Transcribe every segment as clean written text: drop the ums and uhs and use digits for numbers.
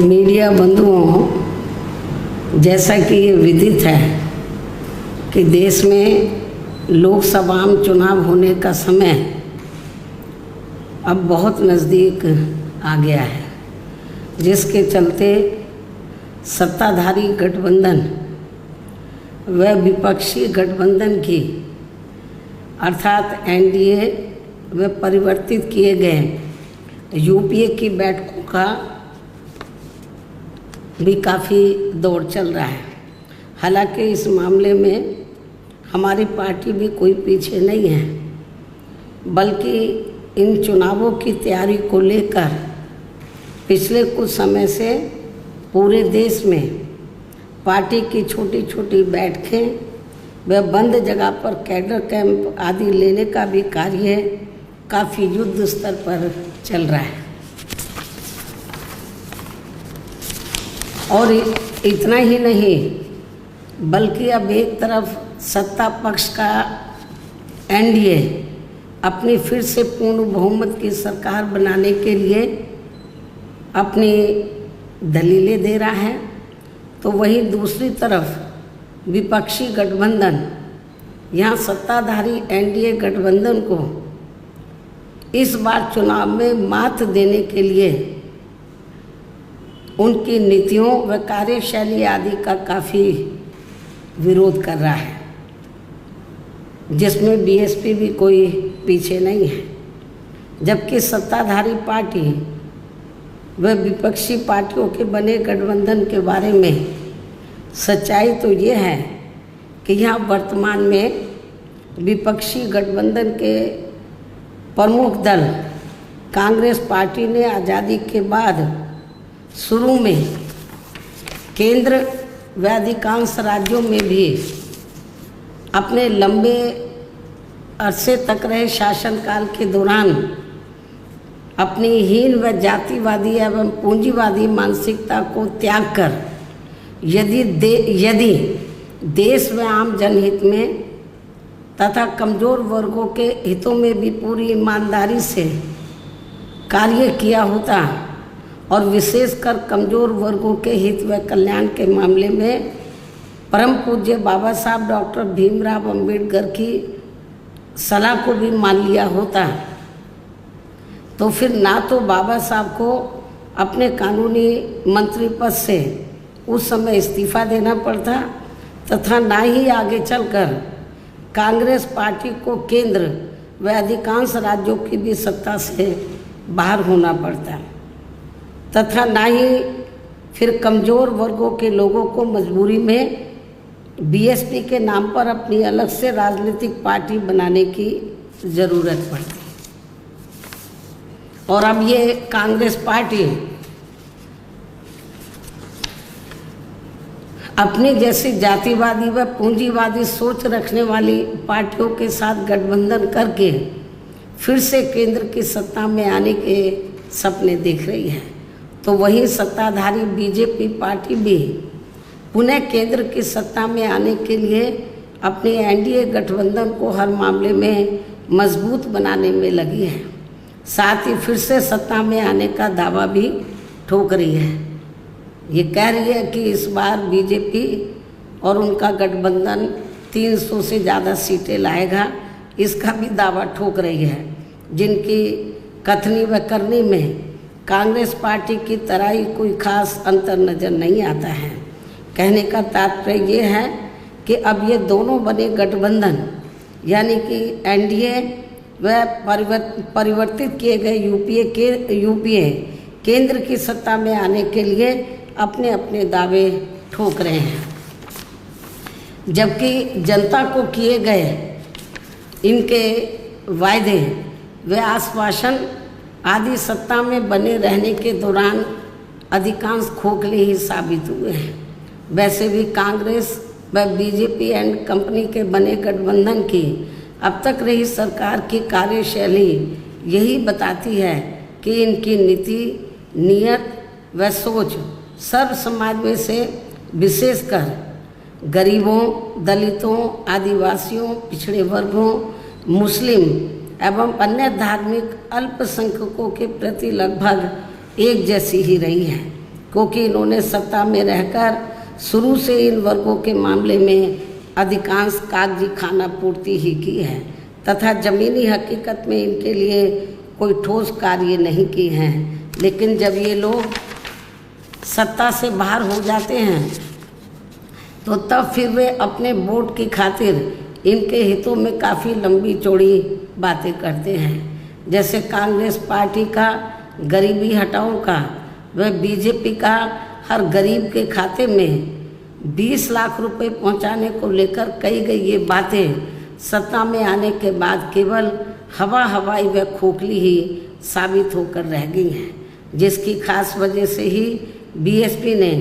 Media बंधुओं, जैसा कि ये विदित है कि देश में लोकसभा चुनाव होने का समय अब बहुत नज़दीक आ गया है, जिसके चलते सत्ताधारी गठबंधन व विपक्षी गठबंधन की अर्थात एनडीए व परिवर्तित किए गए यूपीए की बैठकों का भी काफ़ी दौर चल रहा है। हालांकि इस मामले में हमारी पार्टी भी कोई पीछे नहीं है, बल्कि इन चुनावों की तैयारी को लेकर पिछले कुछ समय से पूरे देश में पार्टी की छोटी छोटी बैठकें व बंद जगह पर कैडर कैंप आदि लेने का भी कार्य काफ़ी युद्ध स्तर पर चल रहा है। और इतना ही नहीं, बल्कि अब एक तरफ सत्ता पक्ष का एनडीए अपनी फिर से पूर्ण बहुमत की सरकार बनाने के लिए अपनी दलीलें दे रहा है, तो वहीं दूसरी तरफ विपक्षी गठबंधन यहाँ सत्ताधारी एनडीए गठबंधन को इस बार चुनाव में मात देने के लिए उनकी नीतियों व कार्यशैली आदि का काफ़ी विरोध कर रहा है, जिसमें बीएसपी भी कोई पीछे नहीं है। जबकि सत्ताधारी पार्टी व विपक्षी पार्टियों के बने गठबंधन के बारे में सच्चाई तो ये है कि यहाँ वर्तमान में विपक्षी गठबंधन के प्रमुख दल कांग्रेस पार्टी ने आज़ादी के बाद शुरू में केंद्र व अधिकांश राज्यों में भी अपने लंबे अरसे तक रहे शासनकाल के दौरान अपनी हीन व जातिवादी एवं पूंजीवादी मानसिकता को त्याग कर यदि देश व आम जनहित में तथा कमज़ोर वर्गों के हितों में भी पूरी ईमानदारी से कार्य किया होता और विशेषकर कमज़ोर वर्गों के हित व कल्याण के मामले में परम पूज्य बाबा साहब डॉक्टर भीमराव अंबेडकर की सलाह को भी मान लिया होता, तो फिर ना तो बाबा साहब को अपने कानूनी मंत्री पद से उस समय इस्तीफा देना पड़ता तथा ना ही आगे चलकर कांग्रेस पार्टी को केंद्र व अधिकांश राज्यों की भी सत्ता से बाहर होना पड़ता तथा ना ही फिर कमज़ोर वर्गों के लोगों को मजबूरी में बीएसपी के नाम पर अपनी अलग से राजनीतिक पार्टी बनाने की ज़रूरत पड़ती। और अब ये कांग्रेस पार्टी अपनी जैसी जातिवादी व पूंजीवादी सोच रखने वाली पार्टियों के साथ गठबंधन करके फिर से केंद्र की सत्ता में आने के सपने देख रही है, तो वही सत्ताधारी बीजेपी पार्टी भी पुनः केंद्र की सत्ता में आने के लिए अपने एनडीए गठबंधन को हर मामले में मजबूत बनाने में लगी है। साथ ही फिर से सत्ता में आने का दावा भी ठोक रही है। ये कह रही है कि इस बार बीजेपी और उनका गठबंधन 300 से ज़्यादा सीटें लाएगा, इसका भी दावा ठोक रही है, जिनकी कथनी व करनी में कांग्रेस पार्टी की तरह ही कोई खास अंतर नज़र नहीं आता है। कहने का तात्पर्य ये है कि अब ये दोनों बने गठबंधन यानी कि एनडीए व परिवर्तित किए गए यूपीए केंद्र की सत्ता में आने के लिए अपने अपने दावे ठोक रहे हैं, जबकि जनता को किए गए इनके वायदे व आश्वासन आदि सत्ता में बने रहने के दौरान अधिकांश खोखले ही साबित हुए हैं। वैसे भी कांग्रेस व बीजेपी एंड कंपनी के बने गठबंधन की अब तक रही सरकार की कार्यशैली यही बताती है कि इनकी नीति, नीयत व सोच सर्व समाज में से विशेषकर गरीबों, दलितों, आदिवासियों, पिछड़े वर्गों, मुस्लिम एवं अन्य धार्मिक अल्पसंख्यकों के प्रति लगभग एक जैसी ही रही है। क्योंकि इन्होंने सत्ता में रहकर शुरू से इन वर्गों के मामले में अधिकांश कागजी खाना पूर्ति ही की है तथा ज़मीनी हकीकत में इनके लिए कोई ठोस कार्य नहीं की हैं। लेकिन जब ये लोग सत्ता से बाहर हो जाते हैं तो तब फिर वे अपने वोट की खातिर इनके हितों में काफ़ी लंबी चौड़ी बातें करते हैं। जैसे कांग्रेस पार्टी का गरीबी हटाओ का व बीजेपी का हर गरीब के खाते में 20 लाख रुपए पहुंचाने को लेकर कही गई ये बातें सत्ता में आने के बाद केवल हवाई व खोखली ही साबित होकर रह गई हैं, जिसकी खास वजह से ही बीएसपी ने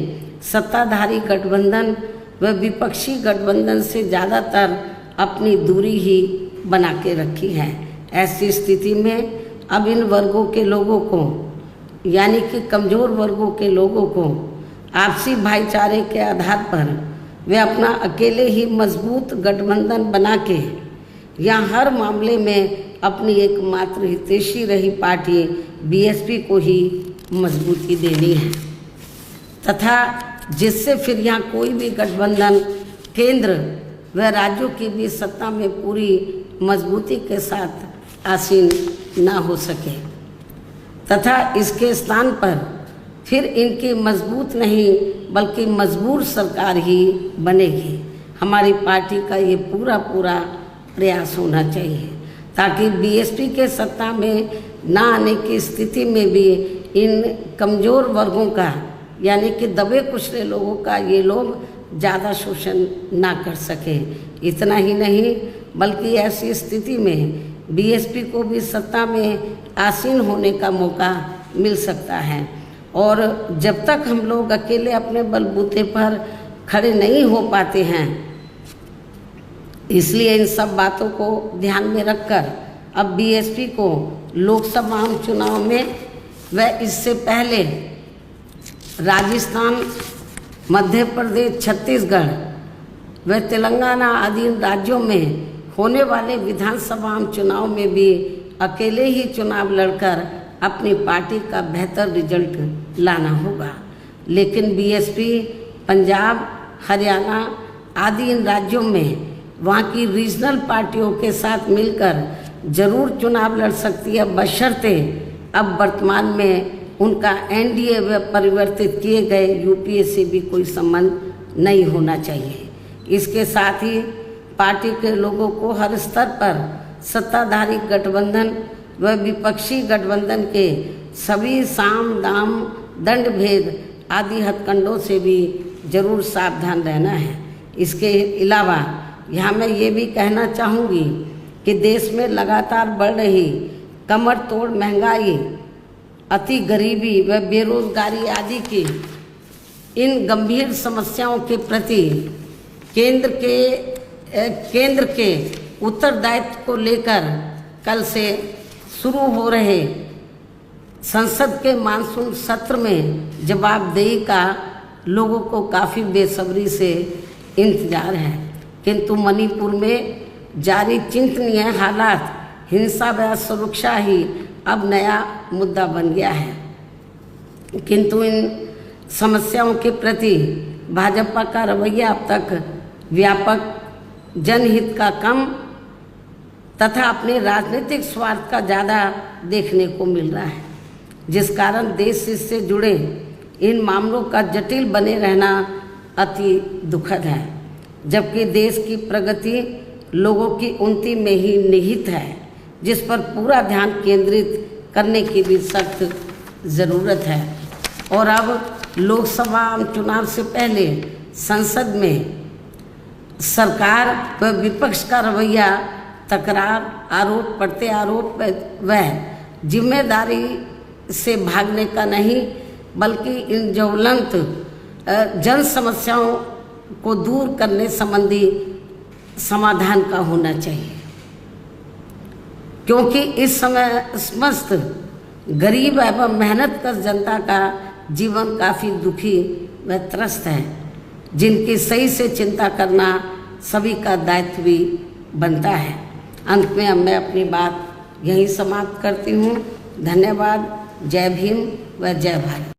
सत्ताधारी गठबंधन व विपक्षी गठबंधन से ज़्यादातर अपनी दूरी ही बना के रखी है। ऐसी स्थिति में अब इन वर्गों के लोगों को यानी कि कमज़ोर वर्गों के लोगों को आपसी भाईचारे के आधार पर वे अपना अकेले ही मजबूत गठबंधन बना के या हर मामले में अपनी एकमात्र हितैषी रही पार्टी बीएसपी को ही मजबूती देनी है तथा जिससे फिर यहाँ कोई भी गठबंधन केंद्र व राज्यों की भी सत्ता में पूरी मजबूती के साथ आसीन ना हो सके तथा इसके स्थान पर फिर इनकी मजबूत नहीं बल्कि मजबूर सरकार ही बनेगी। हमारी पार्टी का ये पूरा प्रयास होना चाहिए ताकि बीएसपी के सत्ता में ना आने की स्थिति में भी इन कमज़ोर वर्गों का यानी कि दबे कुचले लोगों का ये लोग ज़्यादा शोषण ना कर सकें। इतना ही नहीं बल्कि ऐसी स्थिति में बीएसपी को भी सत्ता में आसीन होने का मौका मिल सकता है। और जब तक हम लोग अकेले अपने बलबूते पर खड़े नहीं हो पाते हैं, इसलिए इन सब बातों को ध्यान में रखकर अब बीएसपी को लोकसभा चुनाव में व इससे पहले राजस्थान, मध्य प्रदेश, छत्तीसगढ़ व तेलंगाना आदि राज्यों में होने वाले विधानसभा चुनाव में भी अकेले ही चुनाव लड़कर अपनी पार्टी का बेहतर रिजल्ट लाना होगा। लेकिन बीएसपी पंजाब, हरियाणा आदि इन राज्यों में वहाँ की रीजनल पार्टियों के साथ मिलकर जरूर चुनाव लड़ सकती है, बशर्ते अब वर्तमान में उनका एनडीए व परिवर्तित किए गए यूपीए से भी कोई संबंध नहीं होना चाहिए। इसके साथ ही पार्टी के लोगों को हर स्तर पर सत्ताधारी गठबंधन व विपक्षी गठबंधन के सभी साम दाम दंड भेद आदि हथकंडों से भी जरूर सावधान रहना है। इसके अलावा यहाँ मैं ये भी कहना चाहूँगी कि देश में लगातार बढ़ रही कमर तोड़ महंगाई, अति गरीबी व बेरोजगारी आदि की इन गंभीर समस्याओं के प्रति केंद्र के उत्तरदायित्व को लेकर कल से शुरू हो रहे संसद के मानसून सत्र में जवाबदेही का लोगों को काफ़ी बेसब्री से इंतजार है। किंतु मणिपुर में जारी चिंतनीय हालात, हिंसा व सुरक्षा ही अब नया मुद्दा बन गया है। किंतु इन समस्याओं के प्रति भाजपा का रवैया अब तक व्यापक जनहित का कम तथा अपने राजनीतिक स्वार्थ का ज़्यादा देखने को मिल रहा है, जिस कारण देश से जुड़े इन मामलों का जटिल बने रहना अति दुखद है। जबकि देश की प्रगति लोगों की उन्नति में ही निहित है, जिस पर पूरा ध्यान केंद्रित करने की भी सख्त ज़रूरत है। और अब लोकसभा चुनाव से पहले संसद में सरकार व विपक्ष का रवैया तकरार, आरोप प्रत्यारोप व जिम्मेदारी से भागने का नहीं बल्कि इन ज्वलंत जन समस्याओं को दूर करने संबंधी समाधान का होना चाहिए, क्योंकि इस समय समस्त गरीब एवं मेहनतकश जनता का जीवन काफ़ी दुखी व त्रस्त है, जिनकी सही से चिंता करना सभी का दायित्व भी बनता है। अंत में अब मैं अपनी बात यहीं समाप्त करती हूँ। धन्यवाद। जय भीम व जय भारत।